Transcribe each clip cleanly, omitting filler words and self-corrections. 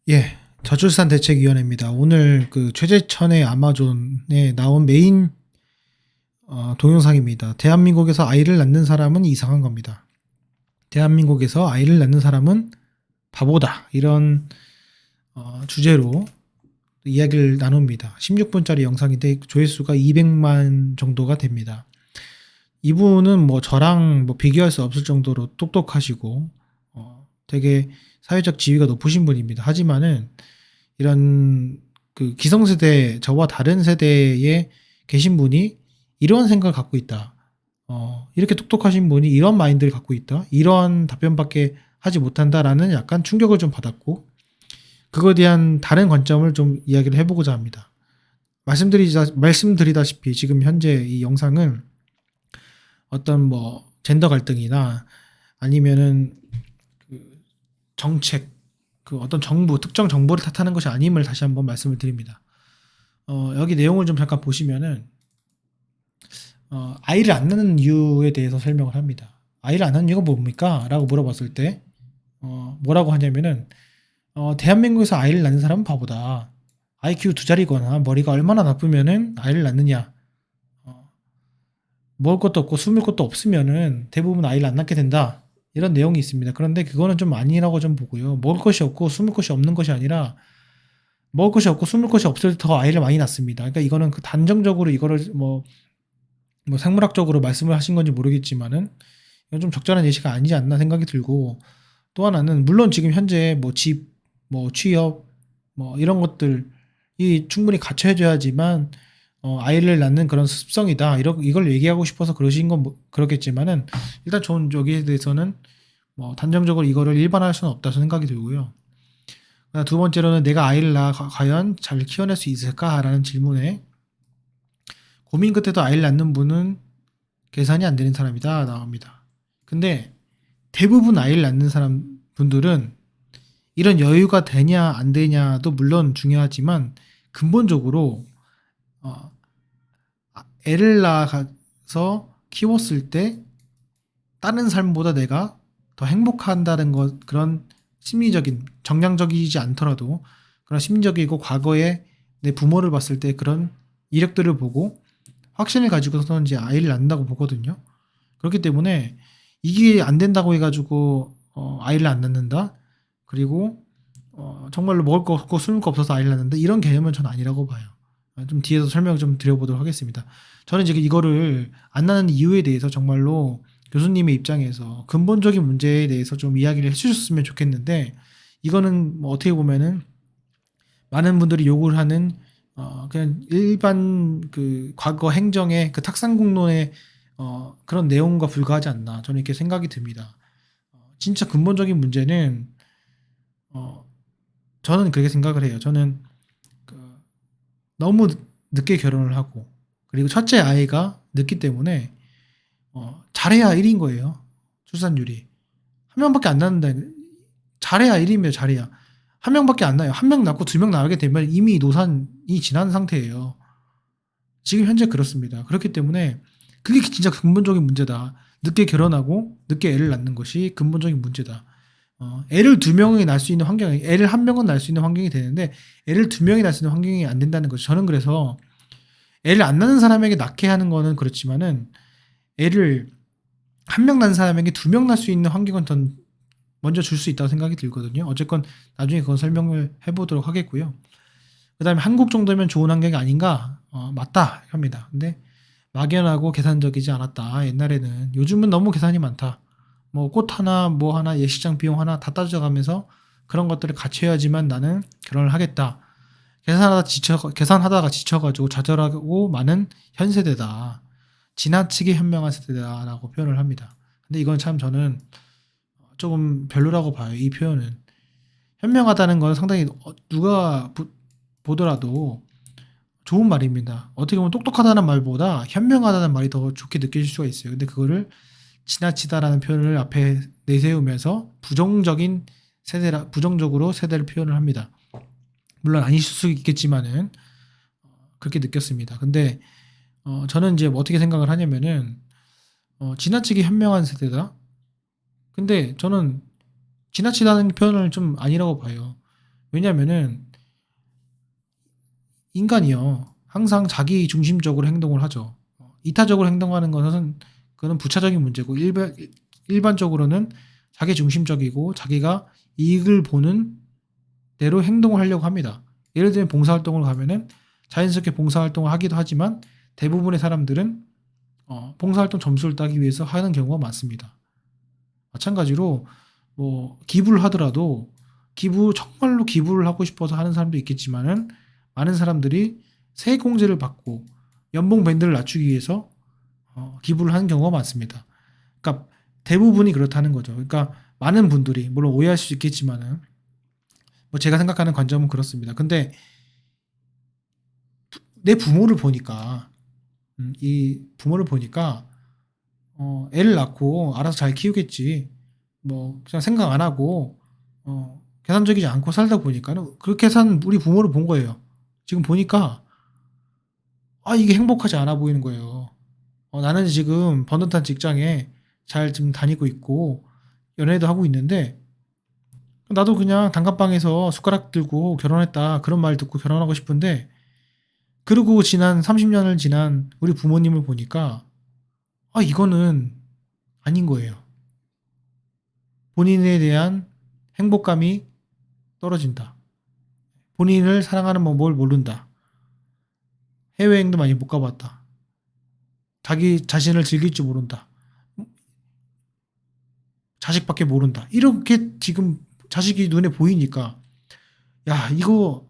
예. 저출산대책위원회입니다. 오늘 그 최재천의 아마존에 나온 메인 동영상입니다. 대한민국에서 아이를 낳는 사람은 이상한 겁니다. 대한민국에서 아이를 낳는 사람은 바보다. 이런 주제로 이야기를 나눕니다. 16분짜리 영상인데 조회수가 200만 정도가 됩니다. 이분은 뭐 저랑 뭐 비교할 수 없을 정도로 똑똑하시고 되게 사회적 지위가 높으신 분입니다. 하지만은 이런 그 기성세대, 저와 다른 세대에 계신 분이 이런 생각을 갖고 있다. 이렇게 똑똑하신 분이 이런 마인드를 갖고 있다. 이런 답변밖에 하지 못한다라는 약간 충격을 좀 받았고, 그거에 대한 다른 관점을 좀 이야기를 해보고자 합니다. 말씀드리다시피 지금 현재 이 영상은 어떤 뭐 젠더 갈등이나 아니면은 그 정책, 그 어떤 정부, 특정 정부를 탓하는 것이 아님을 다시 한번 말씀을 드립니다. 여기 내용을 좀 잠깐 보시면은 아이를 안 낳는 이유에 대해서 설명을 합니다. 아이를 안 낳는 이유가 뭡니까? 라고 물어봤을 때 뭐라고 하냐면은 대한민국에서 아이를 낳는 사람은 바보다. IQ 두 자리거나 머리가 얼마나 나쁘면은 아이를 낳느냐. 먹을 것도 없고 숨을 것도 없으면은 대부분 아이를 안 낳게 된다. 이런 내용이 있습니다. 그런데 그거는 좀 아니라고 좀 보고요. 먹을 것이 없고 숨을 것이 없는 것이 아니라 먹을 것이 없고 숨을 것이 없을 때 더 아이를 많이 낳습니다. 그러니까 이거는 그 단정적으로 이거를 뭐 생물학적으로 말씀을 하신 건지 모르겠지만은 이건 좀 적절한 예시가 아니지 않나 생각이 들고, 또 하나는 물론 지금 현재 뭐 집, 뭐 취업, 뭐 이런 것들이 충분히 갖춰져야지만 아이를 낳는 그런 습성이다. 이걸 얘기하고 싶어서 그러신 건 그렇겠지만은 일단 저는 여기에 대해서는 뭐 단정적으로 이거를 일반화할 수는 없다 생각이 들고요. 두 번째로는 내가 아이를 낳아 과연 잘 키워낼 수 있을까라는 질문에 고민 끝에도 아이를 낳는 분은 계산이 안 되는 사람이다 나옵니다. 근데 대부분 아이를 낳는 사람 분들은 이런 여유가 되냐 안 되냐도 물론 중요하지만 근본적으로 어, 애를 낳아서 키웠을 때 다른 삶보다 내가 더 행복한다는 것, 그런 심리적인, 정량적이지 않더라도 그런 심리적이고 과거에 내 부모를 봤을 때 그런 이력들을 보고 확신을 가지고서는 이제 아이를 낳는다고 보거든요. 그렇기 때문에 이게 안 된다고 해가지고 아이를 안 낳는다. 그리고 정말로 먹을 거 없고 숨을 거 없어서 아이를 낳는다. 이런 개념은 전 아니라고 봐요. 좀 뒤에서 설명 좀 드려보도록 하겠습니다. 저는 지금 이거를 안 낳는 이유에 대해서 정말로 교수님의 입장에서 근본적인 문제에 대해서 좀 이야기를 해주셨으면 좋겠는데, 이거는 뭐 어떻게 보면은 많은 분들이 욕을 하는 그냥 일반 그 과거 행정의 그 탁상공론의 그런 내용과 불과하지 않나, 저는 이렇게 생각이 듭니다. 진짜 근본적인 문제는 어, 저는 그렇게 생각을 해요. 저는 그 너무 늦게 결혼을 하고, 그리고 첫째 아이가 늦기 때문에 잘해야 1인 거예요. 출산율이 한 명밖에 안 낳는다. 잘해야 1이면 잘해야 한 명밖에 안 나요. 한 명 낳고 두 명 나가게 되면 이미 노산이 지난 상태예요. 지금 현재 그렇습니다. 그렇기 때문에 그게 진짜 근본적인 문제다. 늦게 결혼하고 늦게 애를 낳는 것이 근본적인 문제다. 애를 두 명이 낳을 수 있는 환경이, 애를 한 명은 낳을 수 있는 환경이 되는데 애를 두 명이 낳을 수 있는 환경이 안 된다는 거죠. 저는 그래서 애를 안 낳는 사람에게 낳게 하는 거는 그렇지만은 애를 한 명 낳는 사람에게 두 명 낳을 수 있는 환경은 전 먼저 줄 수 있다고 생각이 들거든요. 어쨌건 나중에 그건 설명을 해보도록 하겠고요. 그 다음에 한국 정도면 좋은 환경이 아닌가? 맞다 합니다. 근데 막연하고 계산적이지 않았다. 옛날에는. 요즘은 너무 계산이 많다. 뭐 꽃 하나 뭐 하나 예식장 비용 하나 다 따져가면서 그런 것들을 같이 해야지만 나는 결혼을 하겠다. 계산하다가 지쳐가지고 좌절하고 많은 현 세대다. 지나치게 현명한 세대다라고 표현을 합니다. 근데 이건 참 저는 조금 별로라고 봐요. 이 표현은. 현명하다는 건 상당히 누가 보더라도 좋은 말입니다. 어떻게 보면 똑똑하다는 말보다 현명하다는 말이 더 좋게 느껴질 수가 있어요. 근데 그거를 지나치다라는 표현을 앞에 내세우면서 부정적으로 세대를 표현을 합니다. 물론 아니실 수 있겠지만은 그렇게 느꼈습니다. 근데 저는 이제 어떻게 생각을 하냐면은 지나치게 현명한 세대다. 근데 저는 지나치다는 표현을 좀 아니라고 봐요. 왜냐면은 인간이요. 항상 자기 중심적으로 행동을 하죠. 이타적으로 행동하는 것은 그는 부차적인 문제고 일반적으로는 자기 중심적이고 자기가 이익을 보는 대로 행동을 하려고 합니다. 예를 들면 봉사활동을 가면은 자연스럽게 봉사활동을 하기도 하지만 대부분의 사람들은 봉사활동 점수를 따기 위해서 하는 경우가 많습니다. 마찬가지로 뭐 기부를 하더라도 정말로 기부를 하고 싶어서 하는 사람도 있겠지만은 많은 사람들이 세액공제를 받고 연봉 밴드를 낮추기 위해서 기부를 하는 경우가 많습니다. 그러니까 대부분이 그렇다는 거죠. 그러니까 많은 분들이 물론 오해할 수 있겠지만은 뭐 제가 생각하는 관점은 그렇습니다. 근데 내 부모를 보니까 이 부모를 보니까 애를 낳고 알아서 잘 키우겠지. 뭐 그냥 생각 안 하고 계산적이지 않고 살다 보니까는 그렇게 산 우리 부모를 본 거예요. 지금 보니까 이게 행복하지 않아 보이는 거예요. 나는 지금 번듯한 직장에 잘 지금 다니고 있고 연애도 하고 있는데 나도 그냥 단칸방에서 숟가락 들고 결혼했다 그런 말 듣고 결혼하고 싶은데 그리고 지난 30년을 지난 우리 부모님을 보니까 이거는 아닌 거예요. 본인에 대한 행복감이 떨어진다. 본인을 사랑하는 법을 모른다. 해외여행도 많이 못 가봤다. 자기 자신을 즐길 줄 모른다. 자식밖에 모른다. 이렇게 지금 자식이 눈에 보이니까 야 이거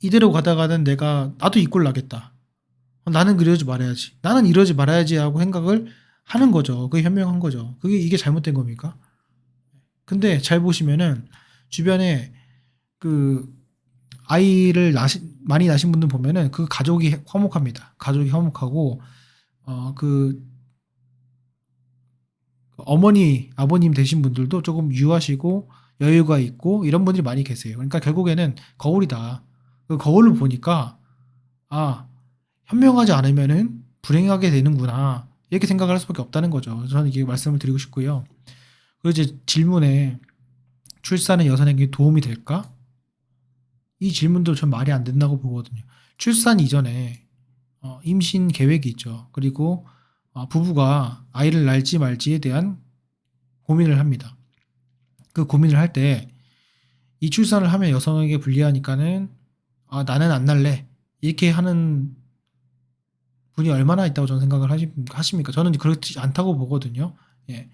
이대로 가다가는 나도 이 꼴 나겠다. 나는 그러지 말아야지. 나는 이러지 말아야지 하고 생각을 하는 거죠. 그게 현명한 거죠. 이게 잘못된 겁니까? 근데 잘 보시면은 주변에 그 많이 낳으신 분들 보면은 그 가족이 화목합니다. 가족이 화목하고 그 어머니, 아버님 되신 분들도 조금 유하시고 여유가 있고 이런 분들이 많이 계세요. 그러니까 결국에는 거울이다. 그 거울을 보니까 현명하지 않으면은 불행하게 되는구나. 이렇게 생각을 할 수밖에 없다는 거죠. 저는 이게 말씀을 드리고 싶고요. 그리고 이제 질문에 출산은 여성에게 도움이 될까? 이 질문도 전 말이 안 된다고 보거든요. 출산 이전에 임신 계획이 있죠. 그리고 부부가 아이를 낳을지 말지에 대한 고민을 합니다. 그 고민을 할 때 이 출산을 하면 여성에게 불리하니까는 나는 안 낳을래. 이렇게 하는 분이 얼마나 있다고 저는 생각을 하십니까? 저는 그렇지 않다고 보거든요. 예.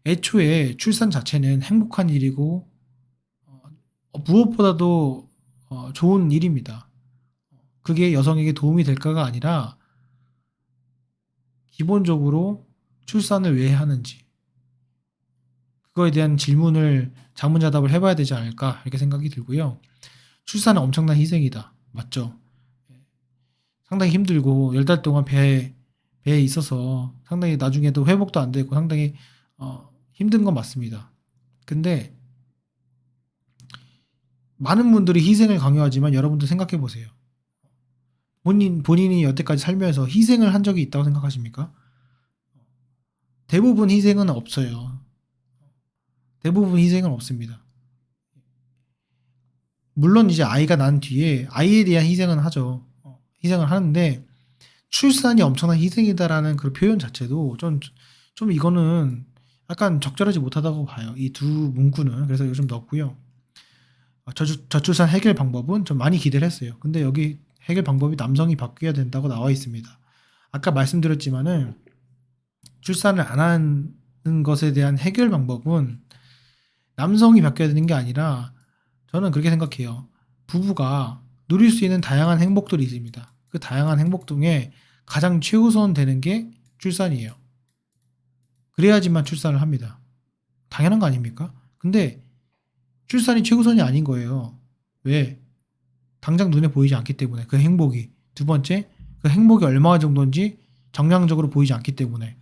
애초에 출산 자체는 행복한 일이고 무엇보다도 좋은 일입니다. 그게 여성에게 도움이 될까가 아니라 기본적으로 출산을 왜 하는지 그거에 대한 질문을 자문자답을 해봐야 되지 않을까 이렇게 생각이 들고요. 출산은 엄청난 희생이다. 맞죠? 상당히 힘들고 10달 동안 배에 있어서 상당히 나중에도 회복도 안 되고 상당히 힘든 건 맞습니다. 근데 많은 분들이 희생을 강요하지만 여러분도 생각해 보세요. 본인이 여태까지 살면서 희생을 한 적이 있다고 생각하십니까? 대부분 희생은 없어요. 대부분 희생은 없습니다. 물론 이제 아이가 난 뒤에 아이에 대한 희생은 하죠. 희생을 하는데 출산이 엄청난 희생이다라는 그 표현 자체도 좀 이거는 약간 적절하지 못하다고 봐요. 이 두 문구는. 그래서 요즘 넣었고요. 저출산 해결 방법은 좀 많이 기대를 했어요. 근데 여기 해결 방법이 남성이 바뀌어야 된다고 나와 있습니다. 아까 말씀드렸지만은 출산을 안 하는 것에 대한 해결 방법은 남성이 바뀌어야 되는 게 아니라 저는 그렇게 생각해요. 부부가 누릴 수 있는 다양한 행복들이 있습니다. 그 다양한 행복 중에 가장 최우선 되는 게 출산이에요. 그래야지만 출산을 합니다. 당연한 거 아닙니까? 근데 출산이 최우선이 아닌 거예요. 왜? 당장 눈에 보이지 않기 때문에 그 행복이. 두 번째, 그 행복이 얼마 정도인지 정량적으로 보이지 않기 때문에.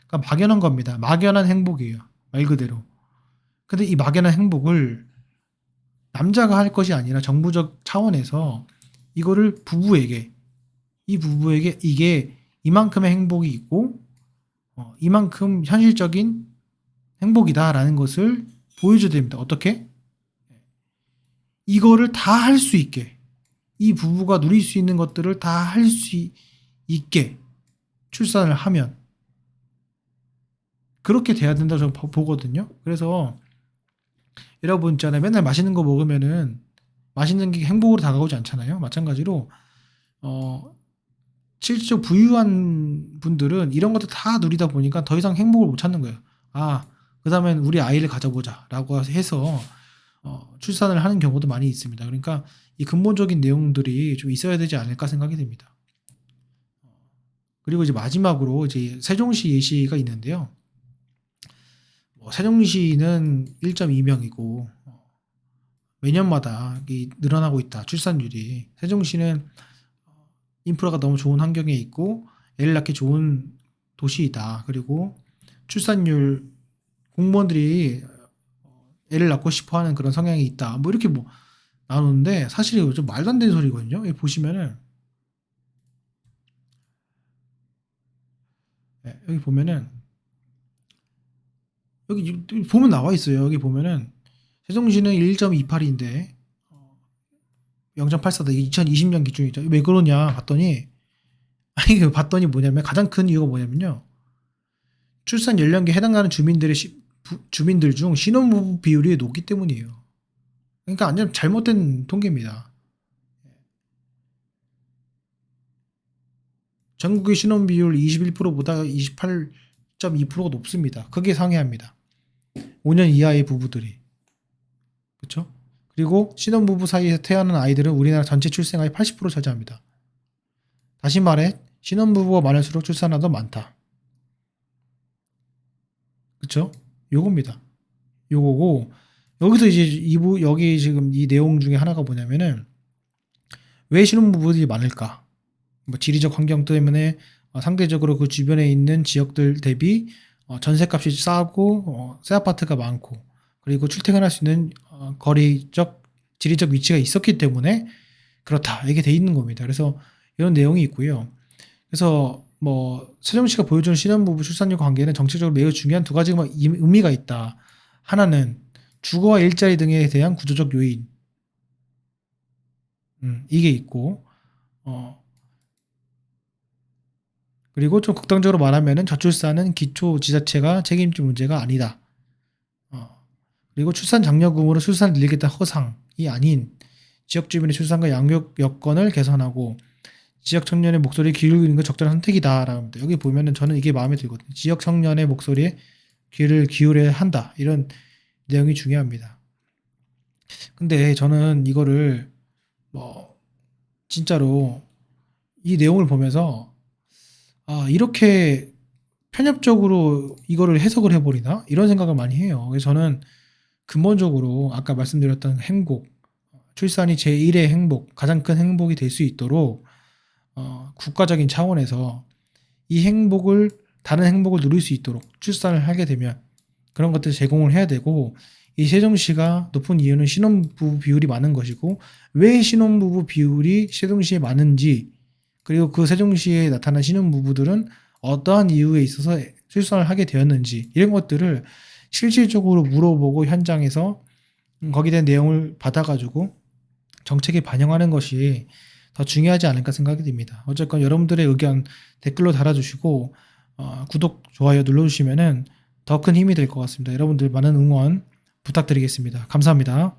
그러니까 막연한 겁니다. 막연한 행복이에요. 말 그대로. 근데 이 막연한 행복을 남자가 할 것이 아니라 정부적 차원에서 이거를 이 부부에게 이게 이만큼의 행복이 있고 이만큼 현실적인 행복이다라는 것을 보여줘야 됩니다. 어떻게? 이거를 다 할 수 있게, 이 부부가 누릴 수 있는 것들을 다 할 수 있게 출산을 하면 그렇게 돼야 된다고 저는 보거든요. 그래서 여러분 있잖아요. 맨날 맛있는 거 먹으면은 맛있는 게 행복으로 다가오지 않잖아요. 마찬가지로 실질적으로 부유한 분들은 이런 것들 다 누리다 보니까 더 이상 행복을 못 찾는 거예요. 아, 그다음엔 우리 아이를 가져보자라고 해서 출산을 하는 경우도 많이 있습니다. 그러니까 이 근본적인 내용들이 좀 있어야 되지 않을까 생각이 듭니다. 그리고 이제 마지막으로 이제 세종시 예시가 있는데요. 세종시는 1.2명이고 매년마다 늘어나고 있다. 출산율이. 세종시는 인프라가 너무 좋은 환경에 있고 애를 낳기 좋은 도시이다. 그리고 출산율 공무원들이 애를 낳고 싶어하는 그런 성향이 있다. 뭐 이렇게 뭐 나오는데 사실 이거 좀 말도 안 되는 소리거든요. 여기 보시면은 여기 보면은 여기 보면 나와 있어요. 여기 보면은 세종시는 1.28인데 0.84다. 2020년 기준이죠. 왜 그러냐 봤더니 아니 봤더니 뭐냐면 가장 큰 이유가 뭐냐면요. 출산 연령기에 해당하는 주민들 중 신혼부부 비율이 높기 때문이에요. 그러니까 완전 잘못된 통계입니다. 전국의 신혼 비율 21%보다 28.2%가 높습니다. 크게 상회합니다. 5년 이하의 부부들이. 그렇죠? 그리고 신혼부부 사이에서 태어난 아이들은 우리나라 전체 출생아의 80% 차지합니다. 다시 말해 신혼부부가 많을수록 출산화도 많다. 그쵸? 요겁니다. 요거고 여기서 이제 여기 지금 이 내용 중에 하나가 뭐냐면은 왜 신혼부부들이 많을까? 뭐 지리적 환경 때문에 상대적으로 그 주변에 있는 지역들 대비 전셋값이 싸고 새 아파트가 많고 그리고 출퇴근할 수 있는 거리적 지리적 위치가 있었기 때문에 그렇다 이게 돼 있는 겁니다. 그래서 이런 내용이 있고요. 그래서 뭐 세종시가 보여주는 신혼부부 출산율 관계는 정책적으로 매우 중요한 두 가지 의미가 있다. 하나는 주거와 일자리 등에 대한 구조적 요인 이게 있고 그리고 좀 극단적으로 말하면은 저출산은 기초 지자체가 책임질 문제가 아니다. 그리고 출산 장려금으로 출산을 늘리겠다 허상이 아닌 지역 주민의 출산과 양육 여건을 개선하고 지역 청년의 목소리에 기울이는 건 적절한 선택이다라고 합니다. 여기 보면은 저는 이게 마음에 들거든요. 지역 청년의 목소리에 귀를 기울여야 한다. 이런 내용이 중요합니다. 근데 저는 이거를 뭐 진짜로 이 내용을 보면서 이렇게 편협적으로 이거를 해석을 해버리나? 이런 생각을 많이 해요. 그래서 저는 근본적으로 아까 말씀드렸던 행복, 출산이 제1의 행복, 가장 큰 행복이 될 수 있도록 국가적인 차원에서 이 행복을 다른 행복을 누릴 수 있도록 출산을 하게 되면 그런 것들을 제공을 해야 되고 이 세종시가 높은 이유는 신혼부부 비율이 많은 것이고 왜 신혼부부 비율이 세종시에 많은지 그리고 그 세종시에 나타난 신혼부부들은 어떠한 이유에 있어서 출산을 하게 되었는지 이런 것들을 실질적으로 물어보고 현장에서 거기에 대한 내용을 받아가지고 정책에 반영하는 것이 더 중요하지 않을까 생각이 듭니다. 어쨌건 여러분들의 의견 댓글로 달아주시고 구독, 좋아요 눌러주시면 더 큰 힘이 될 것 같습니다. 여러분들 많은 응원 부탁드리겠습니다. 감사합니다.